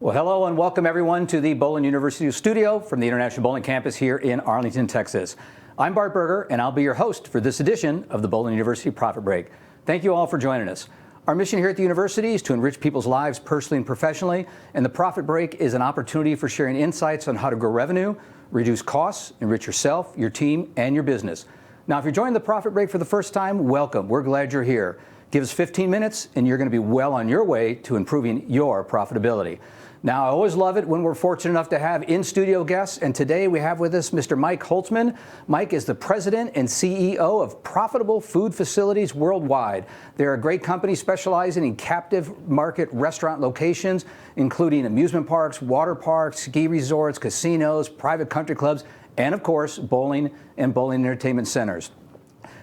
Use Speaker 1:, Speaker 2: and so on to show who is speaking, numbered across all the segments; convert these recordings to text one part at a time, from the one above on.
Speaker 1: Well, hello and welcome everyone to the Bowling University studio from the International Bowling Campus here in Arlington, Texas. I'm Bart Berger, and I'll be your host for this edition of the Bowling University Profit Break. Thank you all for joining us. Our mission here at the university is to enrich people's lives personally and professionally, and the Profit Break is an opportunity for sharing insights on how to grow revenue, reduce costs, enrich yourself, your team, and your business. Now, if you're joining the Profit Break for the first time, welcome. We're glad you're here. Give us 15 minutes, and you're going to be well on your way to improving your profitability. Now, I always love it when we're fortunate enough to have in-studio guests, and today we have with us Mr. Mike Holtzman. Mike is the president and CEO of Profitable Food Facilities Worldwide. They're a great company specializing in captive market restaurant locations, including amusement parks, water parks, ski resorts, casinos, private country clubs, and of course, bowling and bowling entertainment centers.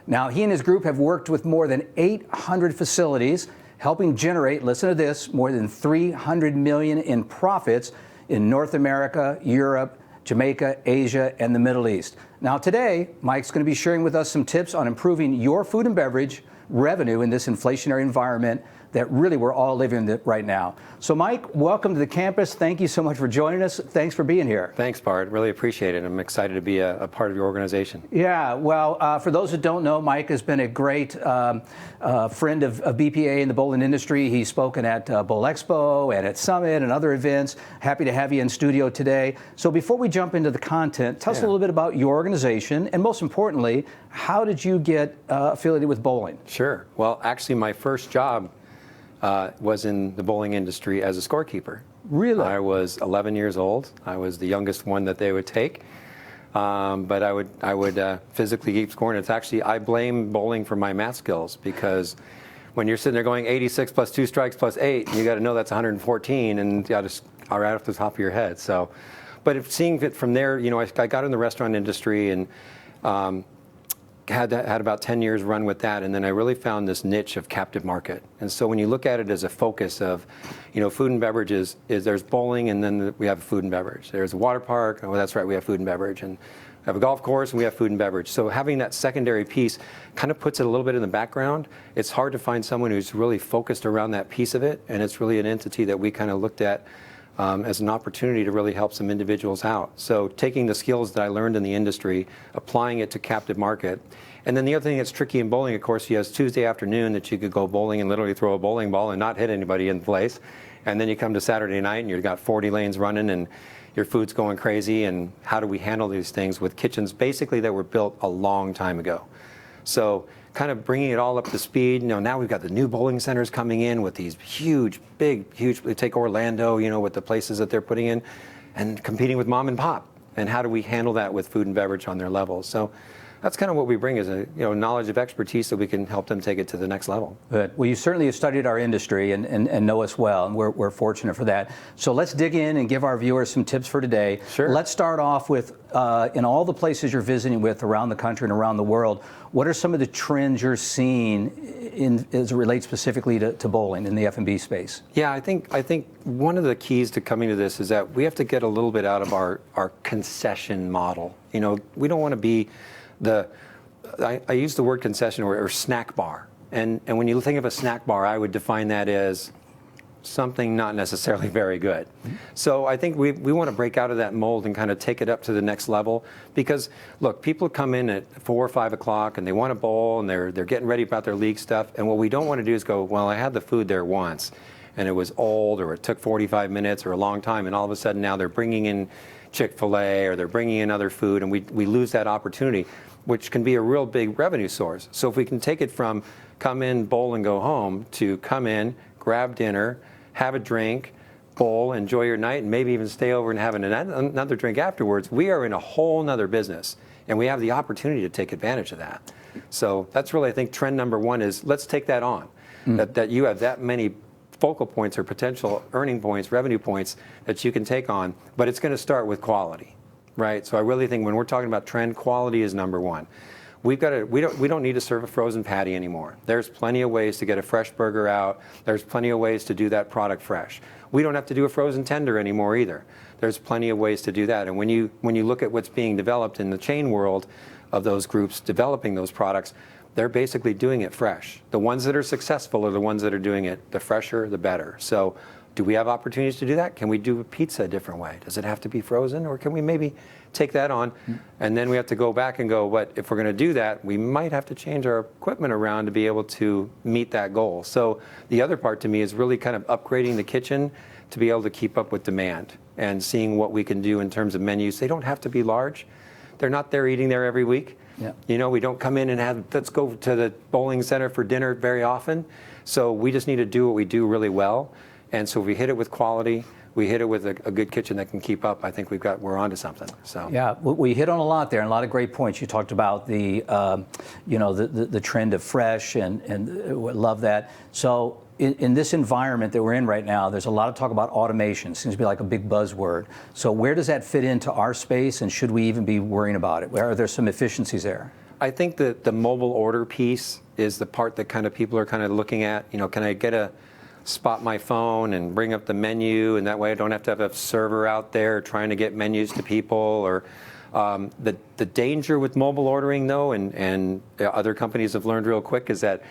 Speaker 1: Now, he and his group have worked with more than 800 facilities, helping generate, listen to this, more than $300 million in profits in North America, Europe, Jamaica, Asia, and the Middle East. Now today, Mike's going to be sharing with us some tips on improving your food and beverage revenue in this inflationary environment that really we're all living in right now. So Mike, welcome to the campus. Thank you so much for joining us. Thanks for being here.
Speaker 2: Thanks, Bart. Really appreciate it. I'm excited to be a part of your organization.
Speaker 1: Yeah, well, for those that don't know, Mike has been a great friend of BPA in the bowling industry. He's spoken at Bowl Expo and at Summit and other events. Happy to have you in studio today. So before we jump into the content, tell us a little bit about your organization, and most importantly, how did you get affiliated with bowling?
Speaker 2: Sure. Well, actually, my first job was in the bowling industry as a scorekeeper.
Speaker 1: Really?
Speaker 2: I was 11 years old. I was the youngest one that they would take, but I would physically keep scoring. It's actually, I blame bowling for my math skills, because when you're sitting there going 86 plus 2 strikes plus 8, you got to know that's 114, and you got to right off the top of your head. So, but if seeing it from there, you know, I got in the restaurant industry and had about 10 years run with that, and then I really found this niche of captive market. And so when you look at it as a focus of, you know, food and beverages, is there's bowling, and then we have food and beverage. There's a water park, oh that's right, we have food and beverage, and we have a golf course, and we have food and beverage. So having that secondary piece kind of puts it a little bit in the background. It's hard to find someone who's really focused around that piece of it, and it's really an entity that we kind of looked at as an opportunity to really help some individuals out. So taking the skills that I learned in the industry, applying it to captive market. And then the other thing that's tricky in bowling, of course, you have Tuesday afternoon that you could go bowling and literally throw a bowling ball and not hit anybody in place. And then you come to Saturday night and you've got 40 lanes running and your food's going crazy. And how do we handle these things with kitchens basically that were built a long time ago? So kind of bringing it all up to speed. You know, now we've got the new bowling centers coming in with these huge, take Orlando, you know, with the places that they're putting in, and competing with mom and pop. And how do we handle that with food and beverage on their levels? So that's kind of what we bring, is a knowledge of expertise so we can help them take it to the next level.
Speaker 1: Good. Well, you certainly have studied our industry and know us well, and we're fortunate for that. So let's dig in and give our viewers some tips for today.
Speaker 2: Sure.
Speaker 1: Let's start off with, in all the places you're visiting with around the country and around the world, what are some of the trends you're seeing as it relates specifically to bowling in the F&B space? Yeah,
Speaker 2: I think one of the keys to coming to this is that we have to get a little bit out of our concession model. You know, we don't want to be I use the word concession or snack bar. And when you think of a snack bar, I would define that as something not necessarily very good. So I think we want to break out of that mold and kind of take it up to the next level, because look, people come in at 4 or 5 o'clock and they want to bowl and they're getting ready about their league stuff, and what we don't want to do is go, well, I had the food there once and it was old, or it took 45 minutes or a long time, and all of a sudden now they're bringing in Chick-fil-A or they're bringing in other food, and we lose that opportunity, which can be a real big revenue source. So if we can take it from come in, bowl, and go home, to come in, grab dinner, have a drink, bowl, enjoy your night, and maybe even stay over and have another drink afterwards, we are in a whole nother business, and we have the opportunity to take advantage of that. So that's really, I think, trend number one is let's take that on, that you have that many focal points or potential earning points, revenue points that you can take on, but it's going to start with quality, right? So I really think when we're talking about trend, quality is number one. We don't need to serve a frozen patty anymore. There's plenty of ways to get a fresh burger out. There's plenty of ways to do that product fresh. We don't have to do a frozen tender anymore either. There's plenty of ways to do that. And when you look at what's being developed in the chain world of those groups developing those products, they're basically doing it fresh. The ones that are successful are the ones that are doing it the fresher, the better. So do we have opportunities to do that? Can we do pizza a different way? Does it have to be frozen, or can we maybe take that on? And then we have to go back and go, but if we're going to do that, we might have to change our equipment around to be able to meet that goal. So the other part to me is really kind of upgrading the kitchen to be able to keep up with demand and seeing what we can do in terms of menus. They don't have to be large. They're not there eating there every week.
Speaker 1: Yeah.
Speaker 2: You know, we don't come in and have, let's go to the bowling center for dinner very often. So we just need to do what we do really well. And so if we hit it with quality, we hit it with a good kitchen that can keep up, I think we're onto something. So
Speaker 1: yeah, we hit on a lot there, and a lot of great points. You talked about the the trend of fresh, and love that. So in this environment that we're in right now, there's a lot of talk about automation. Seems to be like a big buzzword. So where does that fit into our space, and should we even be worrying about it? Where are there some efficiencies there?
Speaker 2: I think that the mobile order piece is the part that kind of people are kind of looking at. You know, can I spot my phone and bring up the menu, and that way I don't have to have a server out there trying to get menus to people? Or the danger with mobile ordering, though, and other companies have learned real quick, is that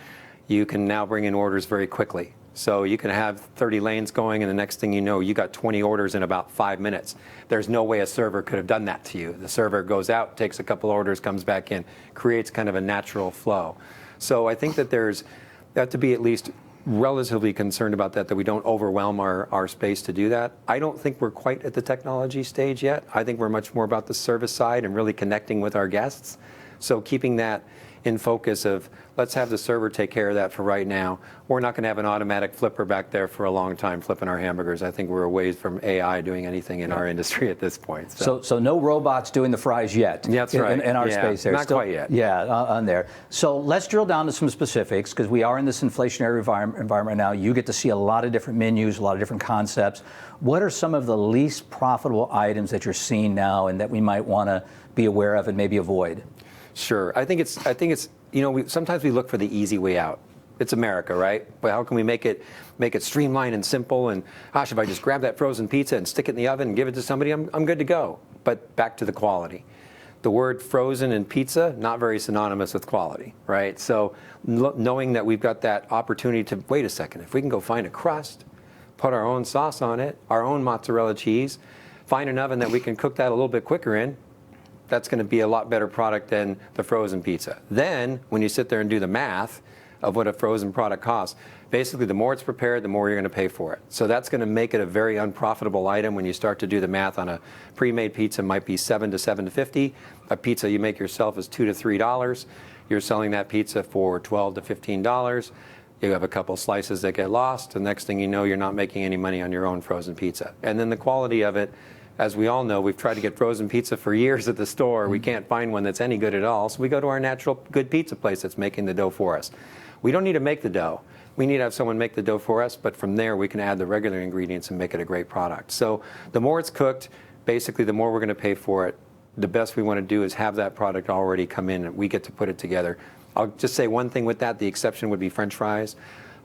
Speaker 2: you can now bring in orders very quickly. So you can have 30 lanes going, and the next thing you know, you got 20 orders in about 5 minutes. There's no way a server could have done that to you. The server goes out, takes a couple orders, comes back in, creates kind of a natural flow. So I think that there's got to be at least relatively concerned about that we don't overwhelm our space to do that. I don't think we're quite at the technology stage yet. I think we're much more about the service side and really connecting with our guests. So keeping that in focus of, let's have the server take care of that for right now. We're not going to have an automatic flipper back there for a long time flipping our hamburgers. I think we're a ways from AI doing anything in our industry at this point.
Speaker 1: So no robots doing the fries yet.
Speaker 2: Yeah, that's right.
Speaker 1: In our space there.
Speaker 2: Not quite yet.
Speaker 1: Yeah, on there. So let's drill down to some specifics, because we are in this inflationary environment now. You get to see a lot of different menus, a lot of different concepts. What are some of the least profitable items that you're seeing now and that we might want to be aware of and maybe avoid?
Speaker 2: Sure. I think it's sometimes we look for the easy way out. It's America, right? But how can we make it streamlined and simple? And gosh, if I just grab that frozen pizza and stick it in the oven and give it to somebody, I'm good to go. But back to the quality. The word frozen and pizza, not very synonymous with quality, right? So knowing that we've got that opportunity to, wait a second, if we can go find a crust, put our own sauce on it, our own mozzarella cheese, find an oven that we can cook that a little bit quicker in, that's going to be a lot better product than the frozen pizza. Then, when you sit there and do the math of what a frozen product costs, basically the more it's prepared, the more you're going to pay for it. So that's going to make it a very unprofitable item when you start to do the math on a pre-made pizza. Might be $7 to $7.50. A pizza you make yourself is $2 to $3. You're selling that pizza for $12 to $15. You have a couple slices that get lost. The next thing you know, you're not making any money on your own frozen pizza. And then the quality of it, as we all know, we've tried to get frozen pizza for years at the store. We can't find one that's any good at all. So we go to our natural good pizza place that's making the dough for us. We don't need to make the dough. We need to have someone make the dough for us, but from there we can add the regular ingredients and make it a great product. So the more it's cooked, basically the more we're going to pay for it. The best we want to do is have that product already come in and we get to put it together. I'll just say one thing with that. The exception would be French fries.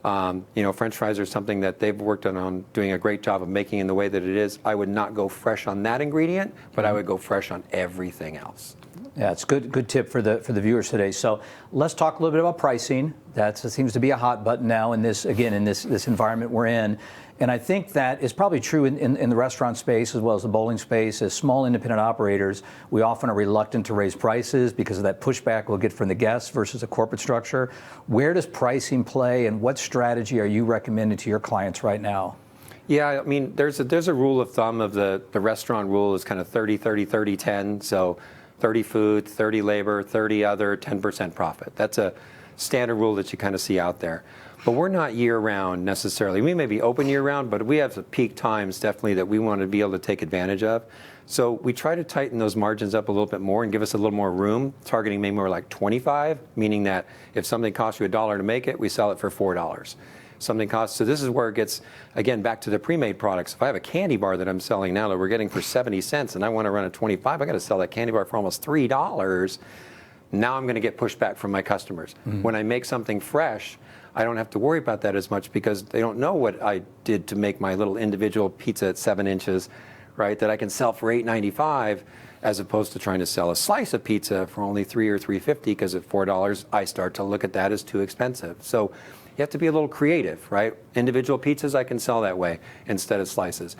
Speaker 2: French fries are something that they've worked on doing a great job of making in the way that it is. I would not go fresh on that ingredient, but I would go fresh on everything else.
Speaker 1: Yeah, it's good tip for the viewers today. So let's talk a little bit about pricing. That seems to be a hot button now in this environment we're in. And I think that is probably true in the restaurant space as well as the bowling space. As small independent operators, we often are reluctant to raise prices because of that pushback we'll get from the guests versus a corporate structure. Where does pricing play, and what strategy are you recommending to your clients right now?
Speaker 2: Yeah, I mean, there's a rule of thumb of the restaurant rule is kind of 30, 30, 30, 10. So 30 food, 30 labor, 30 other, 10% profit. That's a standard rule that you kind of see out there. But we're not year-round necessarily. We may be open year-round, but we have the peak times definitely that we want to be able to take advantage of. So we try to tighten those margins up a little bit more and give us a little more room, targeting maybe more like 25, meaning that if something costs you $1 to make it, we sell it for $4. Something costs, so this is where it gets, again, back to the pre-made products. If I have a candy bar that I'm selling now that we're getting for 70 cents and I want to run a 25, I got to sell that candy bar for almost $3. Now I'm going to get pushback from my customers. Mm-hmm. When I make something fresh, I don't have to worry about that as much because they don't know what I did to make my little individual pizza at 7 inches, right? That I can sell for $8.95. as opposed to trying to sell a slice of pizza for only $3 or $3.50, because at $4, I start to look at that as too expensive. So you have to be a little creative, right? Individual pizzas I can sell that way instead of slices.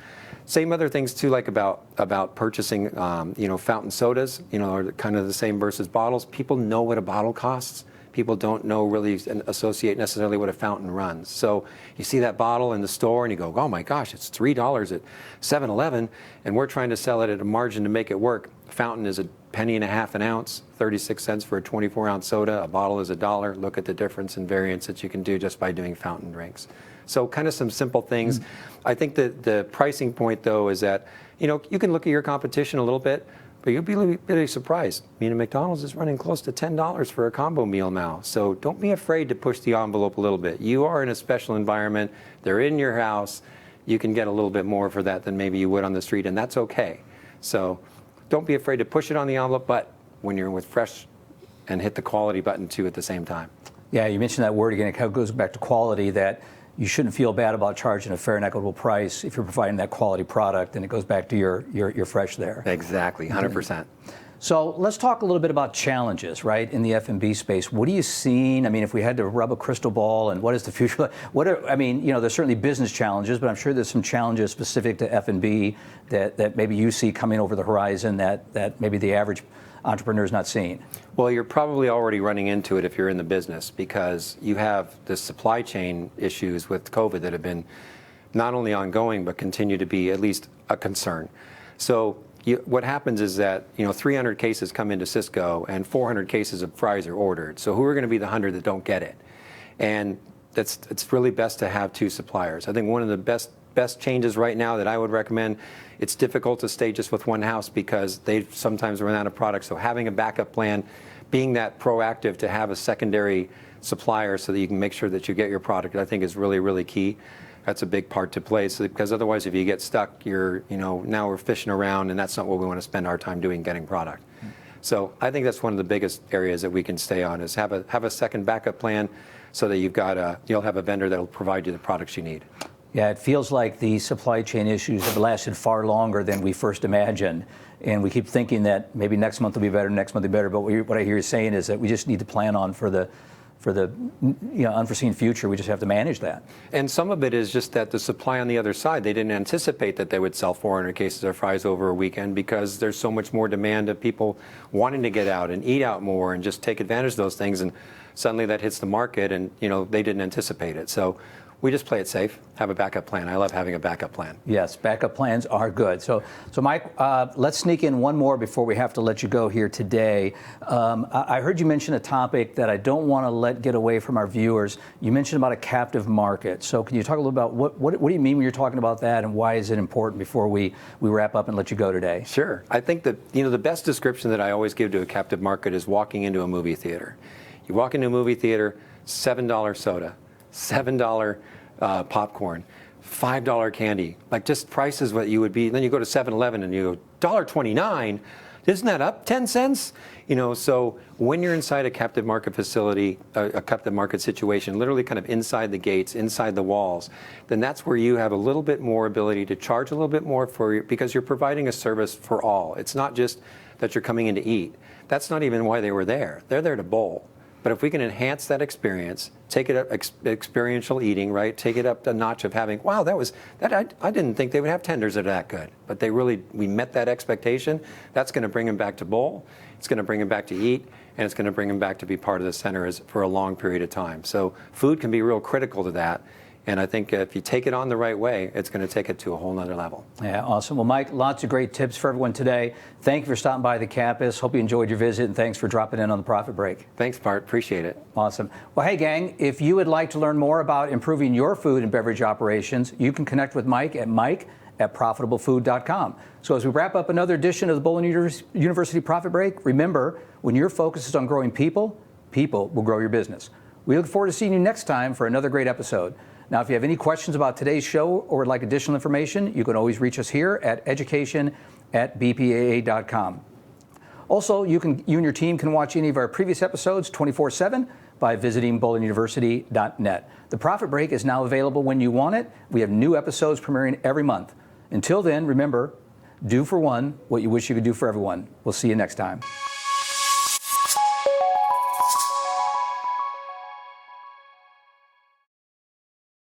Speaker 2: Same other things too, like about purchasing, fountain sodas, are kind of the same versus bottles. People know what a bottle costs. People don't know really associate necessarily what a fountain runs. So you see that bottle in the store and you go, oh my gosh, it's $3 at 7-Eleven, and we're trying to sell it at a margin to make it work. A fountain is $1.50 an ounce, 36 cents for a 24-ounce soda. A bottle is $1. Look at the difference in variance that you can do just by doing fountain drinks. So kind of some simple things. I think that the pricing point, though, is that, you can look at your competition a little bit, but you'll be really surprised. McDonald's is running close to $10 for a combo meal now. So don't be afraid to push the envelope a little bit. You are in a special environment. They're in your house. You can get a little bit more for that than maybe you would on the street, and that's okay. So don't be afraid to push it on the envelope, but when you're with fresh, and hit the quality button too at the same time.
Speaker 1: Yeah, you mentioned that word again. It kind of goes back to quality, that you shouldn't feel bad about charging a fair and equitable price if you're providing that quality product, and it goes back to your fresh there.
Speaker 2: Exactly, 100%.
Speaker 1: So let's talk a little bit about challenges, right, in the F&B space. What are you seeing? I mean, if we had to rub a crystal ball, and what is the future? There's certainly business challenges, but I'm sure there's some challenges specific to F&B that maybe you see coming over the horizon that maybe the average entrepreneur is not seeing.
Speaker 2: Well, you're probably already running into it if you're in the business, because you have the supply chain issues with COVID that have been not only ongoing, but continue to be at least a concern. So what happens is that 300 cases come into Cisco and 400 cases of fries are ordered. So who are going to be the 100 that don't get it? And it's really best to have two suppliers. I think one of the best changes right now that I would recommend, it's difficult to stay just with one house because they sometimes run out of product. So having a backup plan, being that proactive to have a secondary supplier so that you can make sure that you get your product, I think is really, really key. That's a big part to play, because otherwise if you get stuck, now we're fishing around, and that's not what we want to spend our time doing, getting product. So I think that's one of the biggest areas that we can stay on, is have a second backup plan so that you'll have a vendor that will provide you the products you need.
Speaker 1: Yeah, it feels like the supply chain issues have lasted far longer than we first imagined. And we keep thinking that maybe next month will be better, next month will be better. But what I hear you saying is that we just need to plan on for the unforeseen future. We just have to manage that.
Speaker 2: And some of it is just that the supply on the other side, they didn't anticipate that they would sell 400 cases of fries over a weekend, because there's so much more demand of people wanting to get out and eat out more and just take advantage of those things. And suddenly that hits the market, and they didn't anticipate it. So we just play it safe, have a backup plan. I love having a backup plan.
Speaker 1: Yes, backup plans are good. So Mike, let's sneak in one more before we have to let you go here today. I heard you mention a topic that I don't want to let get away from our viewers. You mentioned about a captive market. So can you talk a little about what do you mean when you're talking about that, and why is it important before we wrap up and let you go today?
Speaker 2: Sure. I think that the best description that I always give to a captive market is walking into a movie theater. You walk into a movie theater, $7 soda, $7 popcorn, $5 candy, like just prices what you would be. Then you go to 7-Eleven and you go, $1.29, isn't that up 10 cents? So when you're inside a captive market facility, a captive market situation, literally kind of inside the gates, inside the walls, then that's where you have a little bit more ability to charge a little bit more because you're providing a service for all. It's not just that you're coming in to eat. That's not even why they were there. They're there to bowl. But if we can enhance that experience, take it up, experiential eating, right? Take it up a notch of having, wow, I didn't think they would have tenders that are that good. But we met that expectation. That's going to bring them back to bowl. It's going to bring them back to eat, and it's going to bring them back to be part of the center for a long period of time. So food can be real critical to that. And I think if you take it on the right way, it's going to take it to a whole nother level. Yeah, awesome. Well, Mike, lots of great tips for everyone today. Thank you for stopping by the campus. Hope you enjoyed your visit, and thanks for dropping in on the Profit Break. Thanks, Bart. Appreciate it. Awesome. Well, hey, gang, if you would like to learn more about improving your food and beverage operations, you can connect with Mike at profitablefood.com. So as we wrap up another edition of the Bowling University Profit Break, remember, when your focus is on growing people will grow your business. We look forward to seeing you next time for another great episode. Now, if you have any questions about today's show or would like additional information, you can always reach us here at education@bpaa.com. Also, you and your team can watch any of our previous episodes 24/7 by visiting bowlinguniversity.net. The Profit Break is now available when you want it. We have new episodes premiering every month. Until then, remember,
Speaker 1: Do for one what you wish you could do for everyone. We'll see you next time.